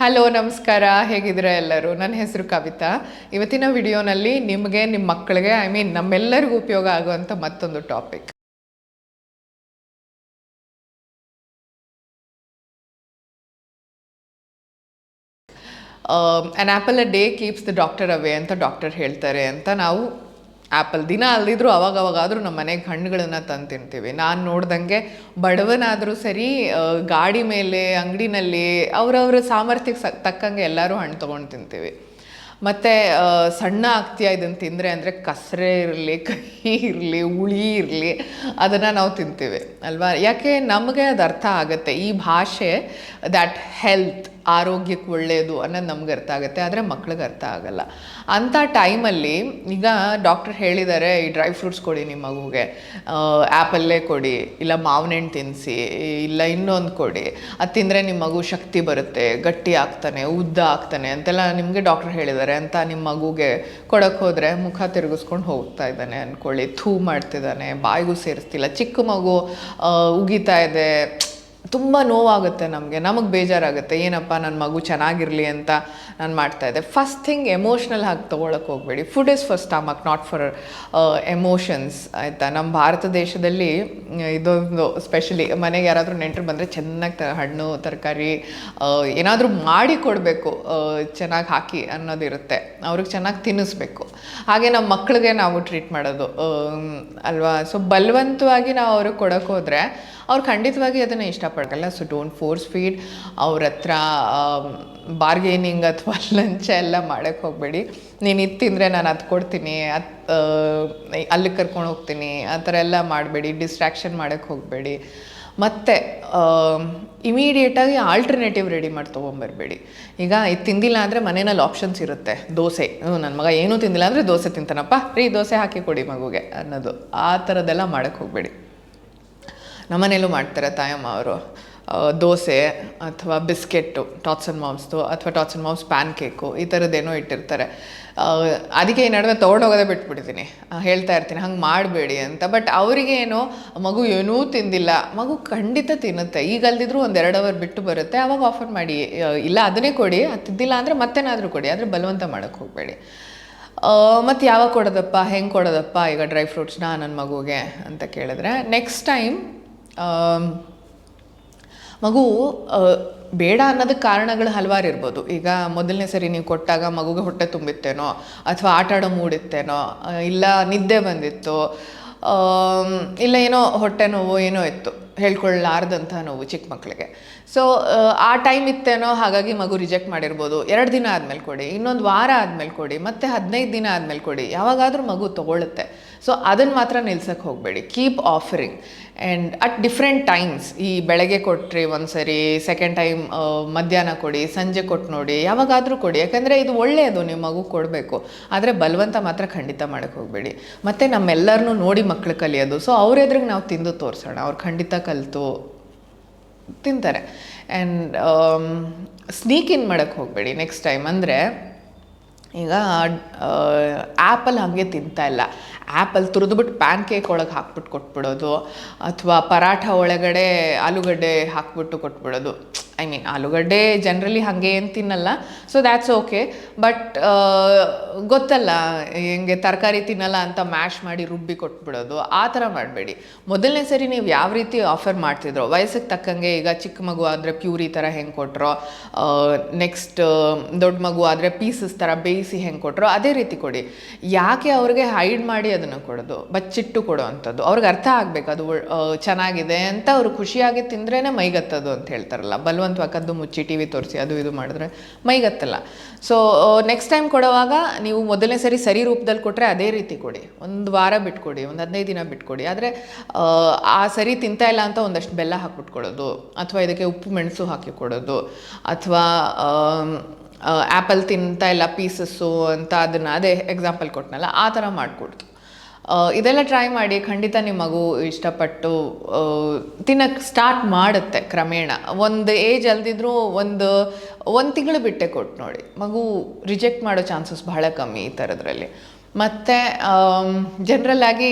Hello ನಮಸ್ಕಾರ, ಹೇಗಿದ್ದೀರಾ ಎಲ್ಲರೂ? ನನ್ನ ಹೆಸರು ಕವಿತಾ. ಇವತ್ತಿನ ವಿಡಿಯೋನಲ್ಲಿ ನಿಮಗೆ, ನಿಮ್ಮ ಮಕ್ಕಳಿಗೆ, ನಮ್ಮೆಲ್ಲರಿಗೂ ಉಪಯೋಗ ಆಗುವಂಥ ಮತ್ತೊಂದು topic. An apple a day keeps the doctor away ಅಂತ ಡಾಕ್ಟರ್ ಹೇಳ್ತಾರೆ ಅಂತ ನಾವು ಆ್ಯಪಲ್ ದಿನ ಅಲ್ದಿದ್ರು ಅವಾಗವಾಗಾದರೂ ನಮ್ಮ ಮನೆಗೆ ಹಣ್ಣುಗಳನ್ನು ತಂದು ತಿಂತೀವಿ. ನಾನು ನೋಡ್ದಂಗೆ ಬಡವನಾದರೂ ಸರಿ, ಗಾಡಿ ಮೇಲೆ, ಅಂಗಡಿನಲ್ಲಿ ಅವರವ್ರ ಸಾಮರ್ಥ್ಯಕ್ಕೆ ತಕ್ಕಂಗೆ ಎಲ್ಲರೂ ಹಣ್ಣು ತೊಗೊಂಡು ತಿಂತೀವಿ. ಮತ್ತು ಸಣ್ಣ ಆಗ್ತೀಯ ಇದನ್ನು ತಿಂದರೆ ಅಂದರೆ ಕಸರೆ ಇರಲಿ, ಕಹಿ ಇರಲಿ, ಹುಳಿ ಇರಲಿ, ಅದನ್ನು ನಾವು ತಿಂತೀವಿ ಅಲ್ವಾ? ಯಾಕೆ ನಮಗೆ ಅದು ಅರ್ಥ ಆಗುತ್ತೆ. ಈ ಭಾಷೆ ದ್ಯಾಟ್ ಹೆಲ್ತ್, ಆರೋಗ್ಯಕ್ಕೆ ಒಳ್ಳೆಯದು ಅನ್ನೋದು ನಮ್ಗೆ ಅರ್ಥ ಆಗುತ್ತೆ, ಆದರೆ ಮಕ್ಳಿಗೆ ಅರ್ಥ ಆಗಲ್ಲ. ಅಂಥ ಟೈಮಲ್ಲಿ ಈಗ ಡಾಕ್ಟರ್ ಹೇಳಿದ್ದಾರೆ, ಈ ಡ್ರೈ ಫ್ರೂಟ್ಸ್ ಕೊಡಿ ನಿಮ್ಮ ಮಗುಗೆ, ಆ್ಯಪಲ್ಲೇ ಕೊಡಿ, ಇಲ್ಲ ಮಾವಿನ ಹಣ್ಣು ತಿನ್ನಿಸಿ, ಇಲ್ಲ ಇನ್ನೊಂದು ಕೊಡಿ, ಅದು ತಿಂದರೆ ನಿಮ್ಮ ಮಗು ಶಕ್ತಿ ಬರುತ್ತೆ, ಗಟ್ಟಿ ಆಗ್ತಾನೆ, ಉದ್ದ ಆಗ್ತಾನೆ ಅಂತೆಲ್ಲ ನಿಮಗೆ ಡಾಕ್ಟರ್ ಹೇಳಿದ್ದಾರೆ ಅಂತ ನಿಮ್ಮ ಮಗುಗೆ ಕೊಡೋಕ್ಕೆ ಹೋದರೆ ಮುಖ ತಿರುಗಿಸ್ಕೊಂಡು ಹೋಗ್ತಾ ಇದ್ದಾನೆ ಅಂದ್ಕೊಳ್ಳಿ, ಥೂ ಮಾಡ್ತಿದ್ದಾನೆ, ಬಾಯಿಗೂ ಸೇರಿಸ್ತಿಲ್ಲ, ಚಿಕ್ಕ ಮಗು ಉಗಿತಾ ಇದೆ, ತುಂಬ ನೋವಾಗುತ್ತೆ, ನಮಗೆ ಬೇಜಾರಾಗುತ್ತೆ. ಏನಪ್ಪ ನನ್ನ ಮಗು ಚೆನ್ನಾಗಿರಲಿ ಅಂತ ನಾನು ಮಾಡ್ತಾಯಿದ್ದೆ. ಫಸ್ಟ್ ಥಿಂಗ್, ಎಮೋಷ್ನಲ್ ಆಗಿ ತೊಗೊಳಕ್ಕೆ ಹೋಗಬೇಡಿ. Food is for stomach, not for emotions, ಆಯಿತಾ? ನಮ್ಮ ಭಾರತ ದೇಶದಲ್ಲಿ ಇದೊಂದು ಸ್ಪೆಷಲಿ, ಮನೆಗೆ ಯಾರಾದರೂ ನೆಂಟರು ಬಂದರೆ ಚೆನ್ನಾಗಿ ಹಣ್ಣು ತರಕಾರಿ ಏನಾದರೂ ಮಾಡಿ ಕೊಡಬೇಕು, ಚೆನ್ನಾಗಿ ಹಾಕಿ ಅನ್ನೋದಿರುತ್ತೆ, ಅವ್ರಿಗೆ ಚೆನ್ನಾಗಿ ತಿನ್ನಿಸ್ಬೇಕು. ಹಾಗೆ ನಮ್ಮ ಮಕ್ಕಳಿಗೆ ನಾವು ಟ್ರೀಟ್ ಮಾಡೋದು ಅಲ್ವಾ? ಸೊ ಬಲವಂತವಾಗಿ ನಾವು ಅವ್ರಿಗೆ ಕೊಡೋಕ್ಕೆ ಹೋದರೆ ಅವ್ರು ಖಂಡಿತವಾಗಿ ಅದನ್ನು ಇಷ್ಟಪಡಲ್ಲ. So don't force feed. ಅವ್ರ ಹತ್ರ ಬಾರ್ಗೇನಿಂಗ್ ಅಥವಾ ಲಂಚ ಎಲ್ಲ ಮಾಡೋಕ್ಕೆ ಹೋಗಬೇಡಿ. ನೀನು ಇದು ತಿಂದರೆ ನಾನು ಅದು ಕೊಡ್ತೀನಿ, ಅಲ್ಲಿಗೆ ಕರ್ಕೊಂಡು ಹೋಗ್ತೀನಿ, ಆ ಥರ ಎಲ್ಲ ಮಾಡಬೇಡಿ. ಡಿಸ್ಟ್ರ್ಯಾಕ್ಷನ್ ಮಾಡೋಕ್ಕೆ ಹೋಗಬೇಡಿ. ಮತ್ತು ಇಮಿಡಿಯೇಟಾಗಿ ಆಲ್ಟರ್ನೇಟಿವ್ ರೆಡಿ ಮಾಡಿ ತೊಗೊಂಬರ್ಬೇಡಿ. ಈಗ ಇದು ತಿಂದಿಲ್ಲ ಅಂದರೆ ಮನೆಯಲ್ಲಿ ಆಪ್ಷನ್ಸ್ ಇರುತ್ತೆ. ದೋಸೆ, ನನ್ನ ಮಗ ಏನೂ ತಿಂದಿಲ್ಲ ಅಂದರೆ ದೋಸೆ ತಿಂತಾನಪ್ಪ ರೀ, ದೋಸೆ ಹಾಕಿ ಕೊಡಿ ಮಗುಗೆ ಅನ್ನೋದು, ಆ ಥರದ್ದೆಲ್ಲ ಮಾಡೋಕ್ಕೆ ಹೋಗಬೇಡಿ. ನಮ್ಮನೇಲೂ ಮಾಡ್ತಾರೆ ತಾಯಮ್ಮ ಅವರು, ದೋಸೆ ಅಥವಾ ಬಿಸ್ಕೆಟ್ಟು, ಟಾಟ್ಸ್ ಆ್ಯಂಡ್ ಮಾಮ್ಸ್ದು, ಅಥವಾ tots and moms PAN cake, ಈ ಥರದ್ದೇನೋ ಇಟ್ಟಿರ್ತಾರೆ. ಅದಕ್ಕೆ ಈ ನಡುವೆ ತೊಗೊಂಡೋಗೋದೇ ಬಿಟ್ಬಿಡ್ತೀನಿ, ಹೇಳ್ತಾ ಇರ್ತೀನಿ ಹಂಗೆ ಮಾಡಬೇಡಿ ಅಂತ. ಬಟ್ ಅವರಿಗೆ ಏನೋ ಮಗು ಏನೂ ತಿಂದಿಲ್ಲ, ಮಗು ಖಂಡಿತ ತಿನ್ನುತ್ತೆ, ಈಗ ಅಲ್ದಿದ್ರು 1-2 ಅವರ್ ಬಿಟ್ಟು ಬರುತ್ತೆ, ಆವಾಗ ಆಫರ್ ಮಾಡಿ, ಇಲ್ಲ ಅದನ್ನೇ ಕೊಡಿ, ಅದು ತಿಂದಿಲ್ಲ ಅಂದರೆ ಮತ್ತೇನಾದರೂ ಕೊಡಿ, ಆದರೆ ಬಲವಂತ ಮಾಡೋಕ್ಕೆ ಹೋಗಬೇಡಿ. ಮತ್ತು ಯಾವಾಗ ಕೊಡೋದಪ್ಪ, ಹೆಂಗೆ ಕೊಡೋದಪ್ಪ ಈಗ ಡ್ರೈ ಫ್ರೂಟ್ಸ್ನ ನನ್ನ ಮಗುಗೆ ಅಂತ ಕೇಳಿದ್ರೆ, ನೆಕ್ಸ್ಟ್ ಟೈಮ್ ಮಗು ಬೇಡ ಅನ್ನೋದಕ್ಕೆ ಕಾರಣಗಳು ಹಲವಾರು ಇರ್ಬೋದು. ಈಗ ಮೊದಲನೇ ಸರಿ ನೀವು ಕೊಟ್ಟಾಗ ಮಗುಗೆ ಹೊಟ್ಟೆ ತುಂಬಿತ್ತೇನೋ, ಅಥವಾ ಆಟ ಆಡೋ ಮೂಡಿತ್ತೇನೋ, ಇಲ್ಲ ನಿದ್ದೆ ಬಂದಿತ್ತು, ಇಲ್ಲ ಏನೋ ಹೊಟ್ಟೆ ನೋವು ಏನೋ ಇತ್ತು, ಹೇಳ್ಕೊಳ್ಳಾರ್ದಂಥ ನೋವು ಚಿಕ್ಕ ಮಕ್ಕಳಿಗೆ. ಸೊ ಆ ಟೈಮ್ ಇತ್ತೇನೋ, ಹಾಗಾಗಿ ಮಗು ರಿಜೆಕ್ಟ್ ಮಾಡಿರ್ಬೋದು. 2 ದಿನ ಆದಮೇಲೆ ಕೊಡಿ, ಇನ್ನೊಂದು ವಾರ ಆದಮೇಲೆ ಕೊಡಿ, ಮತ್ತು 15 ದಿನ ಆದಮೇಲೆ ಕೊಡಿ, ಯಾವಾಗಾದರೂ ಮಗು ತೊಗೊಳುತ್ತೆ. ಸೊ ಅದನ್ನು ಮಾತ್ರ ನಿಲ್ಸಕ್ಕೆ ಹೋಗಬೇಡಿ. Keep offering and at different times. ಈ ಬೆಳಗ್ಗೆ ಕೊಟ್ಟರೆ ಒಂದು ಸರಿ, ಸೆಕೆಂಡ್ ಟೈಮ್ ಮಧ್ಯಾಹ್ನ ಕೊಡಿ, ಸಂಜೆ ಕೊಟ್ಟು ನೋಡಿ, ಯಾವಾಗಾದರೂ ಕೊಡಿ. ಯಾಕಂದರೆ ಇದು ಒಳ್ಳೆಯದು, ನಿಮ್ಮ ಮಗು ಕೊಡಬೇಕು, ಆದರೆ ಬಲವಂತ ಮಾತ್ರ ಖಂಡಿತ ಮಾಡೋಕ್ಕೆ ಹೋಗಬೇಡಿ. ಮತ್ತು ನಮ್ಮೆಲ್ಲರನ್ನೂ ನೋಡಿ ಮಕ್ಕಳು ಕಲಿಯೋದು. ಸೊ ಅವ್ರ ಎದುರಿಗೆ ನಾವು ತಿಂದು ತೋರಿಸೋಣ, ಅವ್ರು ಖಂಡಿತ ಕಲಿತು ತಿಂತಾರೆ. ಆ್ಯಂಡ್ ಸ್ನೀಕ್ ಇನ್ ಮಾಡೋಕ್ಕೆ ಹೋಗಬೇಡಿ ನೆಕ್ಸ್ಟ್ ಟೈಮ್. ಅಂದರೆ ಈಗ ಆ್ಯಪಲ್ ಹಾಗೆ ತಿಂತಾ ಇಲ್ಲ, ಆ್ಯಪಲ್ ತುರಿದ್ಬಿಟ್ಟು ಪ್ಯಾನ್ ಕೇಕ್ ಒಳಗೆ ಹಾಕ್ಬಿಟ್ಟು ಕೊಟ್ಬಿಡೋದು, ಅಥವಾ ಪರಾಠ ಒಳಗಡೆ ಆಲೂಗಡ್ಡೆ ಹಾಕ್ಬಿಟ್ಟು ಕೊಟ್ಬಿಡೋದು. ಆಲೂಗಡ್ಡೆ ಜನರಲಿ ಹಾಗೆ ಏನು ತಿನ್ನಲ್ಲ, ಸೊ ದ್ಯಾಟ್ಸ್ ಓಕೆ. ಬಟ್ ಗೊತ್ತಲ್ಲ, ಹೆಂಗೆ ತರಕಾರಿ ತಿನ್ನಲ್ಲ ಅಂತ ಮ್ಯಾಶ್ ಮಾಡಿ ರುಬ್ಬಿ ಕೊಟ್ಬಿಡೋದು, ಆ ಥರ ಮಾಡಬೇಡಿ. ಮೊದಲನೇ ಸರಿ ನೀವು ಯಾವ ರೀತಿ ಆಫರ್ ಮಾಡ್ತಿದ್ರೋ ವಯಸ್ಸಿಗೆ ತಕ್ಕಂಗೆ, ಈಗ ಚಿಕ್ಕ ಮಗು ಆದರೆ ಪ್ಯೂರಿ ಥರ ಹೆಂಗೆ ಕೊಟ್ಟರೋ, ನೆಕ್ಸ್ಟ್ ದೊಡ್ಡ ಮಗು ಆದರೆ ಪೀಸಸ್ ಥರ ಬೇಯಿಸಿ ಹೆಂಗೆ ಕೊಟ್ಟರೋ ಅದೇ ರೀತಿ ಕೊಡಿ. ಯಾಕೆ ಅವ್ರಿಗೆ ಹೈಡ್ ಮಾಡಿ ಅದನ್ನು ಕೊಡೋದು, ಬಚ್ಚಿಟ್ಟು ಕೊಡೋ ಅಂಥದ್ದು? ಅವ್ರಿಗೆ ಅರ್ಥ ಆಗಬೇಕು ಅದು ಚೆನ್ನಾಗಿದೆ ಅಂತ, ಅವರು ಖುಷಿಯಾಗಿ ತಿಂದ್ರೇ ಮೈಗತ್ತದು ಅಂತ ಹೇಳ್ತಾರಲ್ಲ. ಬಲವಂತವಾಕದ್ದು ಮುಚ್ಚಿ ಟಿ ವಿ ತೋರಿಸಿ ಅದು ಇದು ಮಾಡಿದ್ರೆ ಮೈಗತ್ತಲ್ಲ. ಸೊ ನೆಕ್ಸ್ಟ್ ಟೈಮ್ ಕೊಡುವಾಗ ನೀವು ಮೊದಲನೇ ಸರಿ ರೂಪದಲ್ಲಿ ಕೊಟ್ಟರೆ ಅದೇ ರೀತಿ ಕೊಡಿ. 1 ವಾರ ಬಿಟ್ಕೊಡಿ, 15 ದಿನ ಬಿಟ್ಕೊಡಿ. ಆದರೆ ಆ ಸರಿ ತಿಂತಾ ಇಲ್ಲ ಅಂತ ಒಂದಷ್ಟು ಬೆಲ್ಲ ಹಾಕ್ಬಿಟ್ಕೊಡೋದು, ಅಥವಾ ಇದಕ್ಕೆ ಉಪ್ಪು ಮೆಣಸು ಹಾಕಿ ಕೊಡೋದು, ಅಥವಾ ಆ್ಯಪಲ್ ತಿಂತಾ ಇಲ್ಲ ಪೀಸಸ್ಸು ಅಂತ, ಅದನ್ನು ಅದೇ ಎಕ್ಸಾಂಪಲ್ ಕೊಟ್ಟನಲ್ಲ, ಆ ಥರ ಮಾಡಿಕೊಡ್ತು. ಇದೆಲ್ಲ ಟ್ರೈ ಮಾಡಿ, ಖಂಡಿತ ನಿಮ್ಮ ಮಗು ಇಷ್ಟಪಟ್ಟು ತಿನ್ನಕ್ಕೆ ಸ್ಟಾರ್ಟ್ ಮಾಡುತ್ತೆ ಕ್ರಮೇಣ. ಒಂದು ಏಜ್ ಅಲ್ದಿದ್ರೂ ಒಂದು ತಿಂಗಳು ಬಿಟ್ಟೆ ಕೊಟ್ಟು ನೋಡಿ, ಮಗು ರಿಜೆಕ್ಟ್ ಮಾಡೋ ಚಾನ್ಸಸ್ ಬಹಳ ಕಮ್ಮಿ ಈ ಥರದ್ರಲ್ಲಿ. ಮತ್ತು ಜನರಲ್ ಆಗಿ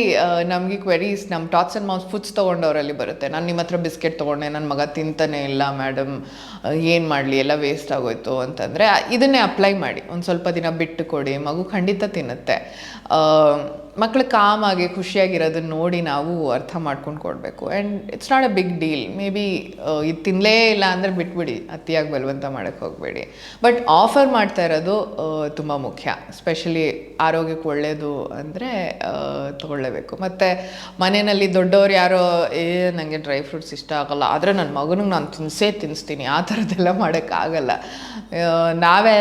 ನಮಗೆ ಕ್ವೆರೀಸ್ ನಮ್ಮ ಟಾಟ್ಸ್ ಆ್ಯಂಡ್ ಮೌಸ್ ಫುಡ್ಸ್ ತೊಗೊಂಡವರಲ್ಲಿ ಬರುತ್ತೆ. ನಾನು ನಿಮ್ಮ ಹತ್ರ ಬಿಸ್ಕೆಟ್ ತೊಗೊಂಡೆ, ನನ್ನ ಮಗ ತಿಂತಾನೆ ಇಲ್ಲ ಮೇಡಮ್, ಏನು ಮಾಡಲಿ, ಎಲ್ಲ ವೇಸ್ಟ್ ಆಗೋಯ್ತು ಅಂತಂದರೆ ಇದನ್ನೇ ಅಪ್ಲೈ ಮಾಡಿ. ಒಂದು ಸ್ವಲ್ಪ ದಿನ ಬಿಟ್ಟು ಕೊಡಿ, ಮಗು ಖಂಡಿತ ತಿನ್ನುತ್ತೆ. ಮಕ್ಕಳು ಕಾಮಾಗಿ ಖುಷಿಯಾಗಿರೋದನ್ನ ನೋಡಿ ನಾವು ಅರ್ಥ ಮಾಡ್ಕೊಂಡು ಕೊಡಬೇಕು. And it's not a big deal. Maybe ಇದು ತಿನ್ನಲೇ ಇಲ್ಲ ಅಂದರೆ ಬಿಟ್ಬಿಡಿ, ಅತಿಯಾಗಿ ಬಲವಂತ ಮಾಡೋಕ್ಕೆ ಹೋಗಬೇಡಿ. ಬಟ್ ಆಫರ್ ಮಾಡ್ತಾ ಇರೋದು ತುಂಬ ಮುಖ್ಯ. ಸ್ಪೆಷಲಿ ಆರೋಗ್ಯಕ್ಕೆ ಒಳ್ಳೆಯದು ಅಂದರೆ ತೊಗೊಳ್ಳೇಬೇಕು. ಮತ್ತು ಮನೆಯಲ್ಲಿ ದೊಡ್ಡವ್ರು ಯಾರೋ ನನಗೆ ಡ್ರೈ ಫ್ರೂಟ್ಸ್ ಇಷ್ಟ ಆಗೋಲ್ಲ, ಆದರೆ ನನ್ನ ಮಗನಿಗೆ ನಾನು ತಿನ್ನಿಸ್ತೀನಿ, ಆ ಥರದ್ದೆಲ್ಲ ಮಾಡೋಕ್ಕಾಗಲ್ಲ. ನಾವೇ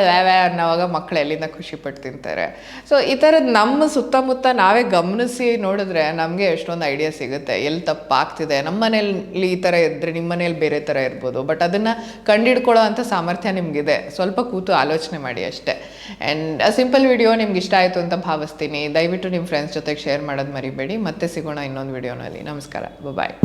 ಅನ್ನೋವಾಗ ಮಕ್ಕಳು ಎಲ್ಲಿಂದ ಖುಷಿಪಟ್ಟು ತಿಂತಾರೆ. ಸೊ ಈ ಥರದ್ದು ನಮ್ಮ ಸುತ್ತಮುತ್ತ ನಾವೇ ಗಮನಿಸಿ ನೋಡಿದ್ರೆ ನಮಗೆ ಎಷ್ಟೊಂದು ಐಡಿಯಾ ಸಿಗುತ್ತೆ, ಎಲ್ಲಿ ತಪ್ಪಾಗ್ತಿದೆ. ನಮ್ಮ ಮನೇಲಿ ಈ ಥರ ಇದ್ದರೆ ನಿಮ್ಮ ಮನೇಲಿ ಬೇರೆ ಥರ ಇರ್ಬೋದು. ಬಟ್ ಅದನ್ನು ಕಂಡುಹಿಡ್ಕೊಳ್ಳೋ ಅಂಥ ಸಾಮರ್ಥ್ಯ ನಿಮಗಿದೆ. ಸ್ವಲ್ಪ ಕೂತು ಆಲೋಚನೆ ಮಾಡಿ ಅಷ್ಟೇ. ಆ್ಯಂಡ್ ಸಿಂಪಲ್ ವಿಡಿಯೋ ನಿಮ್ಗೆ ಇಷ್ಟ ಆಯಿತು ಅಂತ ಭಾವಿಸ್ತೀನಿ. ದಯವಿಟ್ಟು ನಿಮ್ಮ ಫ್ರೆಂಡ್ಸ್ ಜೊತೆಗೆ ಶೇರ್ ಮಾಡೋದು ಮರಿಬೇಡಿ. ಮತ್ತೆ ಸಿಗೋಣ ಇನ್ನೊಂದು ವಿಡಿಯೋನಲ್ಲಿ. ನಮಸ್ಕಾರ, ಬಾಯ್.